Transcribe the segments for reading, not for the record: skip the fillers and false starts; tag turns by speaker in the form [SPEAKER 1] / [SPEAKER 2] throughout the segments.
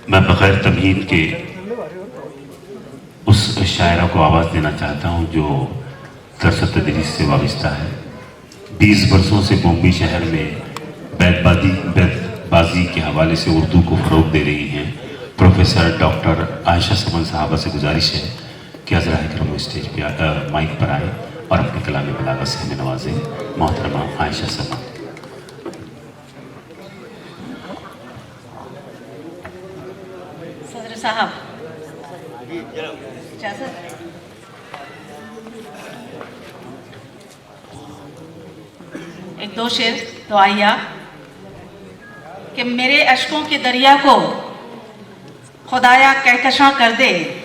[SPEAKER 1] मैं बगैर तमहीद के उस शायरा को आवाज़ देना चाहता हूँ जो दर्स तदरीस से वाबस्ता है। 20 बरसों से बॉम्बे शहर में बैतबाजी के हवाले से उर्दू को फ़रोग दे रही हैं प्रोफेसर डॉक्टर आयशा समन साहबा से गुजारिश है कि हज़रा करम स्टेज पर माइक पर आए और अपने कलाम बलागत से हमें नवाजें। मोहतरमा आयशा समन।
[SPEAKER 2] सदर साहब एक दो शेर दुआया कि मेरे अश्कों के दरिया को खुदाया कहकशां कर दे,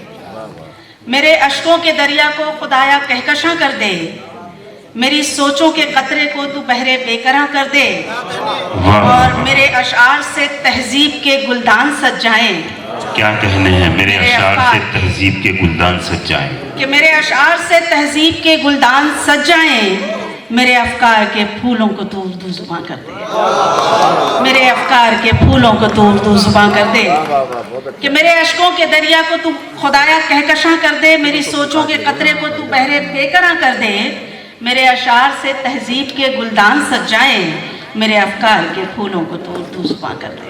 [SPEAKER 2] मेरे अश्कों के दरिया को खुदाया कहकशां कर दे, मेरी सोचों के कतरे को तू बहरे बेकरां कर दे और मेरे अशआर से तहजीब के गुलदान सज जाएं।
[SPEAKER 1] क्या कहने हैं मेरे अशआर से तहजीब के गुलदान सज जाएं,
[SPEAKER 2] कि मेरे अशआर से तहजीब के गुलदान सज जाएं, मेरे अफकार के फूलों को तू उर्दू जुबां कर दे, मेरे अफकार के फूलों को तू उर्दू जुबां कर दे, कि मेरे अश्कों के दरिया को तू खुदाया कहकशां कर दे, मेरी सोचों के कतरे को तू बहरे बेकरां कर दे, मेरे अशार से तहजीब के गुलदान सज जाएं, मेरे अफकार के फूलों को तू उर्दू जुबां कर दे।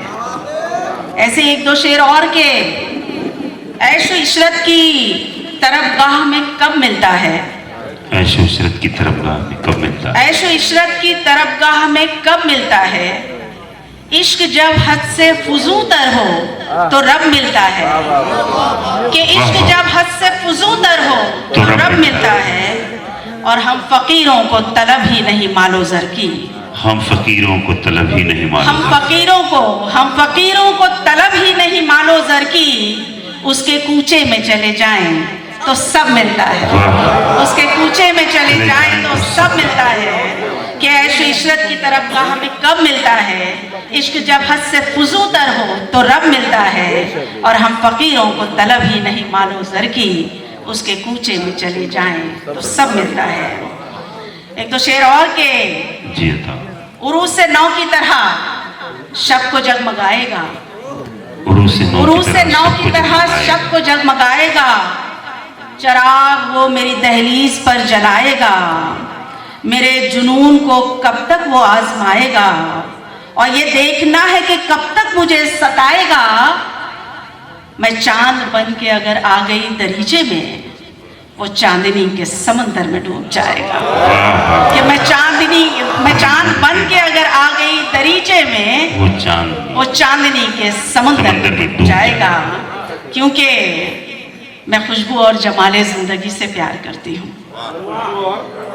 [SPEAKER 2] ऐसे एक दो शेर और के ऐशो इशरत की तरफगाह में कब मिलता है,
[SPEAKER 1] ऐशो इशरत की तरफगाह में कब मिलता है,
[SPEAKER 2] ऐशो इशरत की तरफगाह में कब मिलता है, इश्क जब हद से फुजूतर हो तो रब मिलता है, कि इश्क जब हद से फुजूतर हो तो रब मिलता है और हम फकीरों को तलब ही नहीं मालो ज़र की,
[SPEAKER 1] हम फकीरों को तलब ही नहीं मालो,
[SPEAKER 2] हम फकीरों को तलब ही नहीं मालो ज़र की, उसके कूचे में चले जाएं तो सब मिलता है, उसके कूचे में चले जाएं तो सब मिलता है, कि ऐशो इशरत की तरफ का हमें कब मिलता है, इश्क जब हद से फुजूतर हो तो रब मिलता है और हम फकीरों को तलब ही नहीं मालो ज़र की, उसके कूचे में चले जाएं तो सब मिलता है। एक दो शेर और के
[SPEAKER 1] जी था।
[SPEAKER 2] उरूस से नौ की तरह शब को जगमगाएगा,
[SPEAKER 1] उरूस से नौ की
[SPEAKER 2] तरह शब को जगमगाएगा, चराग वो मेरी दहलीज पर जलाएगा, मेरे जुनून को कब तक वो आजमाएगा और ये देखना है कि कब तक मुझे सताएगा, मैं चांद बन के अगर आ गई दरीचे में वो चांदनी के समंदर में डूब जाएगा, कि मैं चांद बन के अगर आ गई दरीचे में वो चांदनी के समंदर में डूब जाएगा, क्योंकि मैं खुशबू और जमाले जिंदगी से प्यार करती हूँ,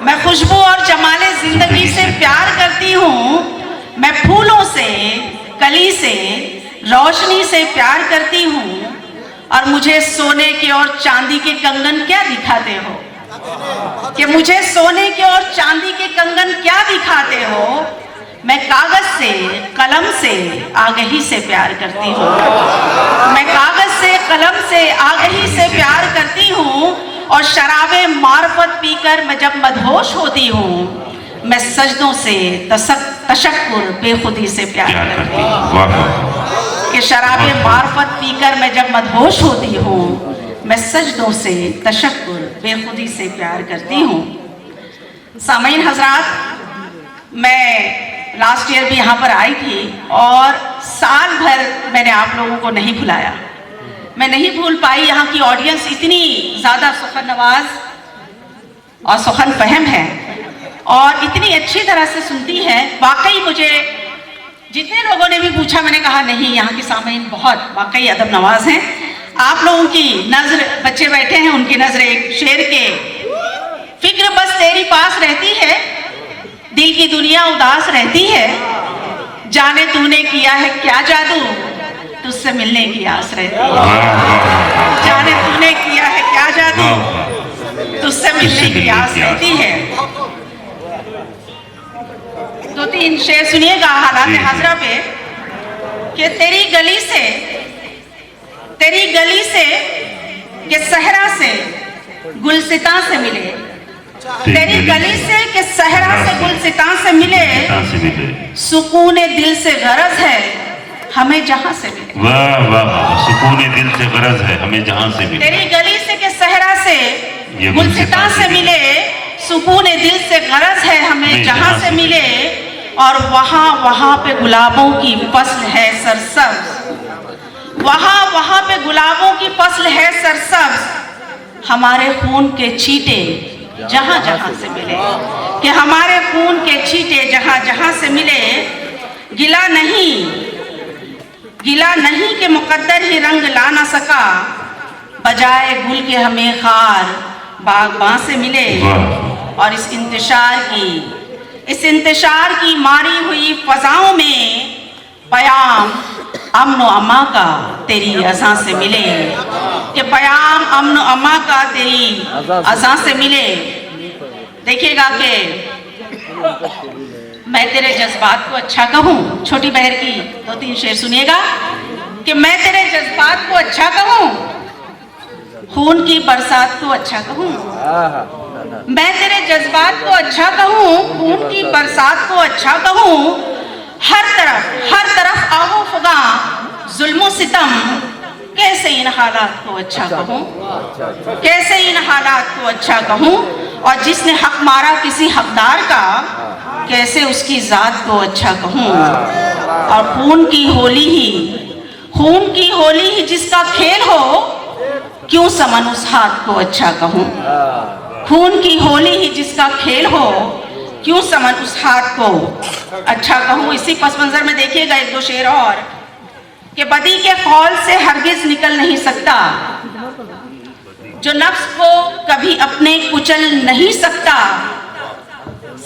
[SPEAKER 2] मैं खुशबू और जमाले जिंदगी से प्यार करती हूँ, मैं फूलों से कली से रोशनी से प्यार करती हूँ और मुझे सोने के और चांदी के कंगन क्या दिखाते हो, कि मुझे सोने के और चांदी के कंगन क्या दिखाते हो, मैं कागज से कलम से आगही से प्यार करती हूँ, मैं कागज से कलम से आगही से प्यार करती हूँ और शराबे मार्फत पीकर मैं जब मदहोश होती हूँ, मैं सजदों से तशक्कुर बेखुदी से प्यार करती हूँ, कि शराबे मार्फत पीकर मैं जब मदहोश होती हूँ, मैं सजदों से तशक्कुर बेखुदी से प्यार करती हूँ। सामीन हजरात, मैं लास्ट ईयर भी यहाँ पर आई थी और साल भर मैंने आप लोगों को नहीं बुलाया, मैं नहीं भूल पाई। यहाँ की ऑडियंस इतनी ज़्यादा सुखन नवाज और सुखन फहम है और इतनी अच्छी तरह से सुनती है। वाकई मुझे जितने लोगों ने भी पूछा मैंने कहा नहीं, यहाँ की सामीन बहुत वाकई अदब नवाज हैं। आप लोगों की नज़र, बच्चे बैठे हैं उनकी नज़र एक शेर के, फिक्र बस तेरी पास रहती है, दिल की दुनिया उदास रहती है, जाने तूने किया है क्या जादू, तुझसे मिलने की आस रहती है, जाने तूने किया है क्या जादू, तुझसे मिलने की आस रहती है। दो तीन शेर सुनिएगा हालात हाजरा पे, कि तेरी गली से के सहरा से गुलसिता से मिले, तेरी गली से के सहरा से गुलसिता से मिले, सुकून दिल से गरज है हमें जहां से मिले।
[SPEAKER 1] वाह वाह वाह, सुकून दिल से गरज है हमें जहां से मिले।
[SPEAKER 2] तेरी गली से के सहरा से गुलसिता से मिले, सुकून दिल से गरज है हमें जहां से मिले। और वहां वहां पे गुलाबों की फसल है सरसब्ज, वहां वहां पे गुलाबों की फसल है सरसब्ज। हमारे खून के छींटे जहां जहां से मिले, कि हमारे खून के छींटे जहां जहां से मिले। गिला नहीं कि मुकद्दर ही रंग ला ना सका, बजाए गुल के हमें खार बागबां से मिले। और इस इंतशार की मारी हुई फजाओं में पयाम अमन व अमा का तेरी अज़ा से मिले, कि पयाम अमन व अमा का तेरी अज़ा से मिले। देखिएगा कि मैं तेरे जज्बात को अच्छा कहूँ, छोटी बहर की 2-3 शेर सुनिएगा। कि मैं तेरे जज्बात को अच्छा कहूँ, खून की बरसात को अच्छा कहूँ। मैं तेरे जज्बात को अच्छा कहूँ, खून की बरसात को अच्छा कहूँ। हर तरफ आहो फगा जुल्म सितम, कैसे इन हालात को अच्छा कहूँ, कैसे इन हालात को अच्छा कहूँ। और जिसने हक मारा किसी हकदार का, कैसे उसकी जात को अच्छा कहूँ। और खून की होली ही जिसका खेल हो, क्यों समन उस हाथ को अच्छा कहूँ। खून की होली ही जिसका खेल हो, क्यों समन उस हाथ को अच्छा कहूँ। इसी पस मंजर में देखिएगा 1-2 शेर और, कि बदी के कौल से हरगिज निकल नहीं सकता, जो नफ्स को कभी अपने कुचल नहीं सकता।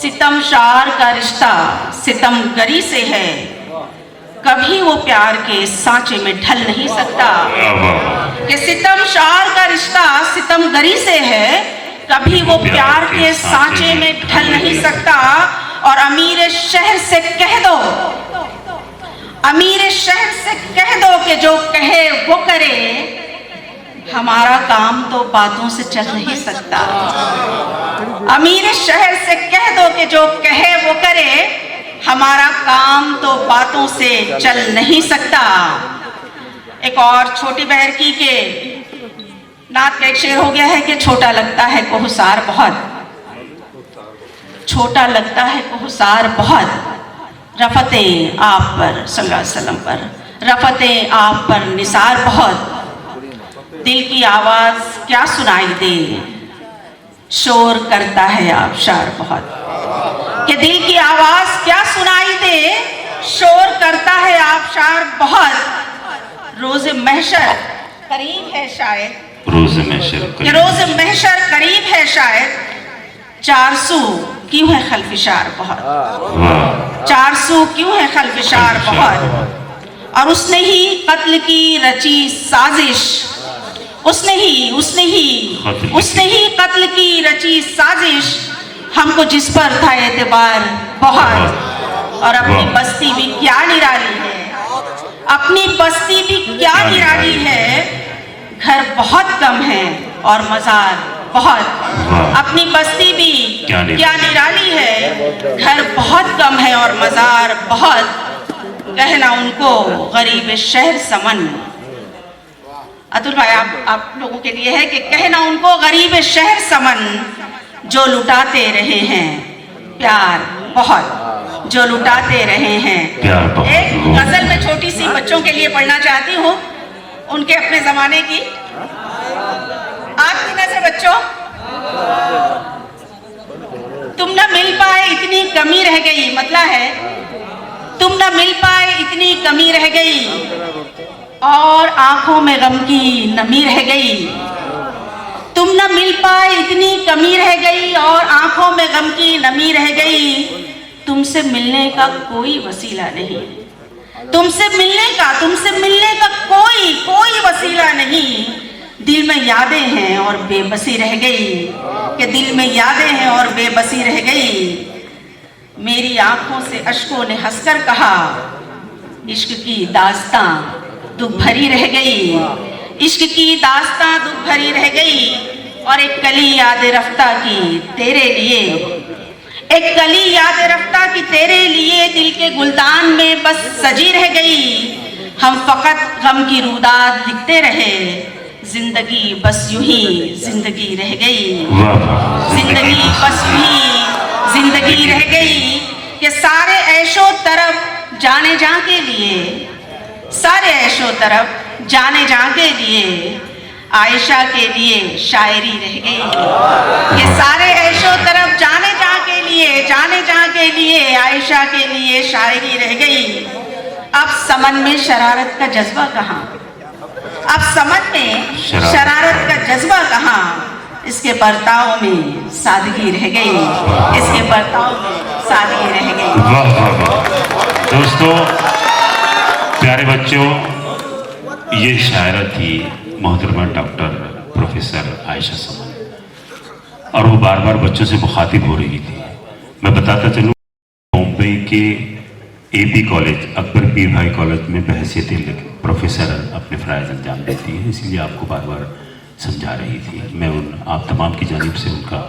[SPEAKER 2] सितम शार का रिश्ता सितमगरी से है, कभी वो प्यार के सांचे में ढल नहीं सकता। कि सितम शार का रिश्ता सितमगरी से है, कभी वो प्यार के सांचे में ढल नहीं सकता। और अमीर शहर से कह दो कि जो कहे वो करे, हमारा काम तो बातों से चल नहीं सकता। अमीर शहर से कह दो कि जो कहे वो करे, हमारा काम तो बातों से चल नहीं सकता। एक और छोटी बहर की के नात का एक शेर हो गया है कि छोटा लगता है कोहसार बहुत, छोटा लगता है कोहसार बहुत। रफ़तें आप पर सल्लल्लाहु अलैहि वसल्लम पर, रफ़तें आप पर निसार बहुत। दिल की आवाज़ क्या सुनाई दे, शोर करता है आबशार बहुत। कि दिल की आवाज़ क्या सुनाई दे, शोर करता है आबशार बहुत। रोज़ महशर करीब है शायद, रोज़ महशर करीब है शायद। 400 क्यों है खल्फिशार बहुत, 400 क्यों है खल्फिशार बहुत। और उसने ही कत्ल की रची साजिश, उसने ही कत्ल की रची साजिश। हमको जिस पर था एतबार बहुत। और अपनी बस्ती भी क्या निराली है, अपनी बस्ती भी क्या निराली है। घर बहुत कम है और मज़ार बहुत, अपनी बस्ती भी क्या निराली है। घर बहुत कम है और मज़ार बहुत। कहना उनको गरीब शहर समन। अतुल भाई आप लोगों के लिए है कि कहना उनको गरीब शहर समन, जो लुटाते रहे हैं प्यार बहुत, जो लुटाते रहे हैं प्यार बहुत। एक गजल में छोटी सी बच्चों के लिए पढ़ना चाहती हूँ, उनके अपने जमाने की। आपकी नजर बच्चों, तुम न मिल पाए इतनी कमी रह गई, मतलब है तुम न मिल पाए इतनी कमी रह गई, और आंखों में गम की नमी रह गई। तुम न मिल पाए इतनी कमी रह गई, और आंखों में गम की नमी रह गई। तुमसे मिलने का कोई वसीला नहीं, तुमसे मिलने का कोई वसीला नहीं। दिल में यादें हैं और बेबसी रह गई, कि दिल में यादें हैं और बेबसी रह गई। मेरी आंखों से अश्कों ने हंसकर कहा, इश्क की दास्तां दुख भरी रह गई, इश्क की दास्तां दुख भरी रह गई। और एक कली याद रफ्ता की तेरे लिए, एक कली याद रफ्ता की तेरे लिए, दिल के गुलदान में बस सजी रह गई। हम फकत गम की रूदात लिखते रहे, जिंदगी बस यूं ही जिंदगी रह गई।
[SPEAKER 1] वाह वाह,
[SPEAKER 2] जिंदगी बस यूं ही जिंदगी रह गई कि सारे ऐशो तरफ जाने जा के लिए, सारे ऐशो तरफ जाने जा के लिए आयशा के लिए शायरी रह गई। ये सारे ऐशो तरफ जाने जा के लिए, जाने जा के लिए आयशा के लिए शायरी रह गई। अब समन में शरारत का जज्बा कहाँ, अब समन में शरारत का जज्बा कहाँ, इसके बर्ताव में सादगी रह गई, इसके बर्ताव में सादगी रह गई।
[SPEAKER 1] वाह वाह वाह। दोस्तों, प्यारे बच्चों, ये शायरा थी मोहतरमा डॉक्टर प्रोफेसर आयशा समन, और वो बार बार बच्चों से मुखातिब हो रही थी। मैं बताता चलूँ, बॉम्बे के एपी कॉलेज, अकबर पीर भाई कॉलेज में बहसियत प्रोफेसर अपने फ़राइज़ अंजाम देती है, इसलिए आपको बार बार समझा रही थी। मैं आप तमाम की जानिब से उनका